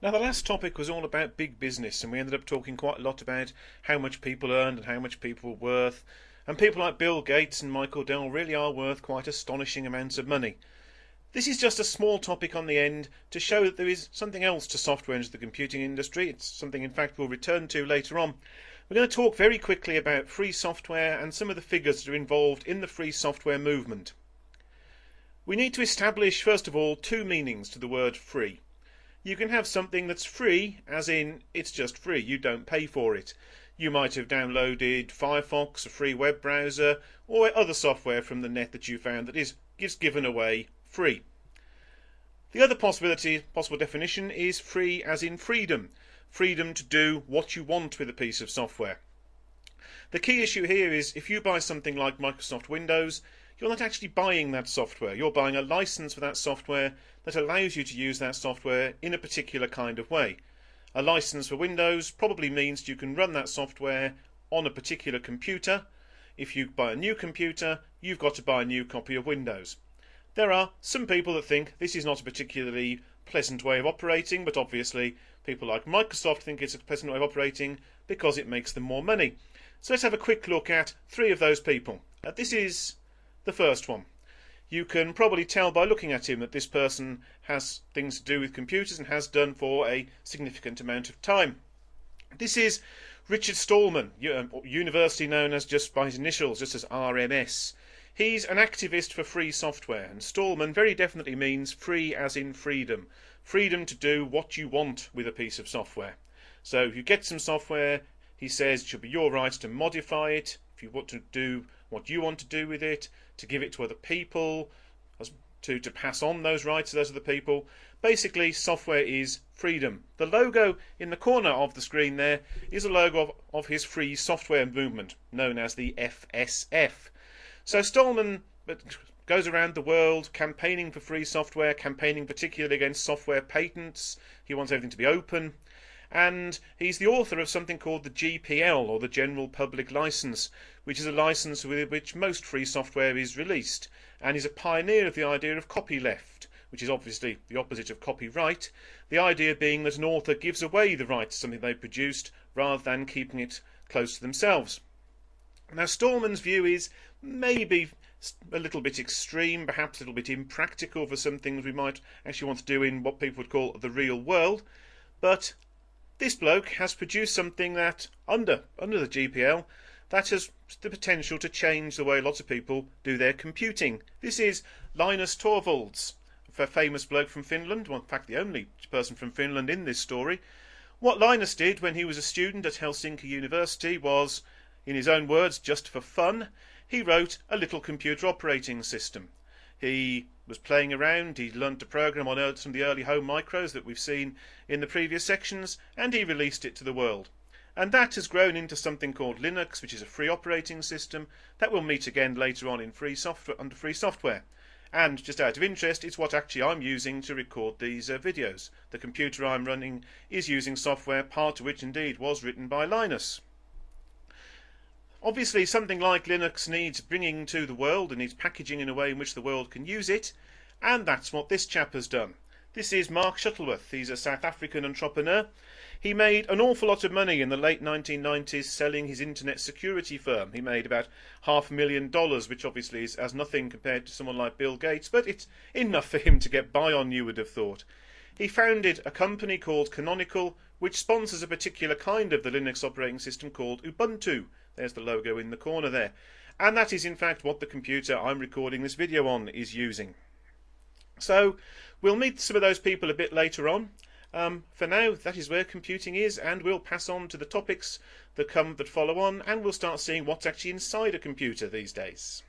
Now, the last topic was all about big business, and we ended up talking quite a lot about how much people earned and how much people were worth. And people like Bill Gates and Michael Dell really are worth quite astonishing amounts of money. This is just a small topic on the end to show that there is something else to software into the computing industry. It's something, in fact, we'll return to later on. We're going to talk very quickly about free software and some of the figures that are involved in the free software movement. We need to establish, first of all, two meanings to the word free. You can have something that's free, as in it's just free, you don't pay for it. You might have downloaded Firefox, a free web browser, or other software from the net that you found that is given away free. The other possible definition is free as in freedom. Freedom to do what you want with a piece of software. The key issue here is if you buy something like Microsoft Windows, you're not actually buying that software. You're buying a license for that software that allows you to use that software in a particular kind of way. A license for Windows probably means you can run that software on a particular computer. If you buy a new computer, you've got to buy a new copy of Windows. There are some people that think this is not a particularly pleasant way of operating, but obviously people like Microsoft think it's a pleasant way of operating because it makes them more money. So let's have a quick look at three of those people. This is the first one. You can probably tell by looking at him that this person has things to do with computers and has done for a significant amount of time. This is Richard Stallman, university known as just by his initials, just as RMS. He's an activist for free software, and Stallman very definitely means free as in freedom. Freedom to do what you want with a piece of software. So if you get some software, he says it should be your right to modify it, if you want to do what you want to do with it, to give it to other people, to pass on those rights to those other people. Basically, software is freedom. The logo in the corner of the screen there is a logo of his free software movement, known as the FSF. So Stallman goes around the world campaigning for free software, campaigning particularly against software patents. He wants everything to be open. And he's the author of something called the GPL, or the General Public License, which is a license with which most free software is released, and he's a pioneer of the idea of copyleft, which is obviously the opposite of copyright, the idea being that an author gives away the right to something they produced rather than keeping it close to themselves. Now, Stallman's view is maybe a little bit extreme, perhaps a little bit impractical for some things we might actually want to do in what people would call the real world, but this bloke has produced something that, under the GPL, that has the potential to change the way lots of people do their computing. This is Linus Torvalds, a famous bloke from Finland, well, in fact the only person from Finland in this story. What Linus did when he was a student at Helsinki University was, in his own words, just for fun, he wrote a little computer operating system. He was playing around, he learned to program on some of the early home micros that we've seen in the previous sections, and he released it to the world. And that has grown into something called Linux, which is a free operating system that we'll meet again later on in under free software. And just out of interest, it's what actually I'm using to record these videos. The computer I'm running is using software, part of which indeed was written by Linus. Obviously, something like Linux needs bringing to the world and needs packaging in a way in which the world can use it, and that's what this chap has done. This is Mark Shuttleworth. He's a South African entrepreneur. He made an awful lot of money in the late 1990s selling his internet security firm. He made about $500,000, which obviously is as nothing compared to someone like Bill Gates, but it's enough for him to get by on, you would have thought. He founded a company called Canonical, which sponsors a particular kind of the Linux operating system called Ubuntu. There's the logo in the corner there. And that is in fact what the computer I'm recording this video on is using. So we'll meet some of those people a bit later on. For now, that is where computing is, and we'll pass on to the topics that follow on, and we'll start seeing what's actually inside a computer these days.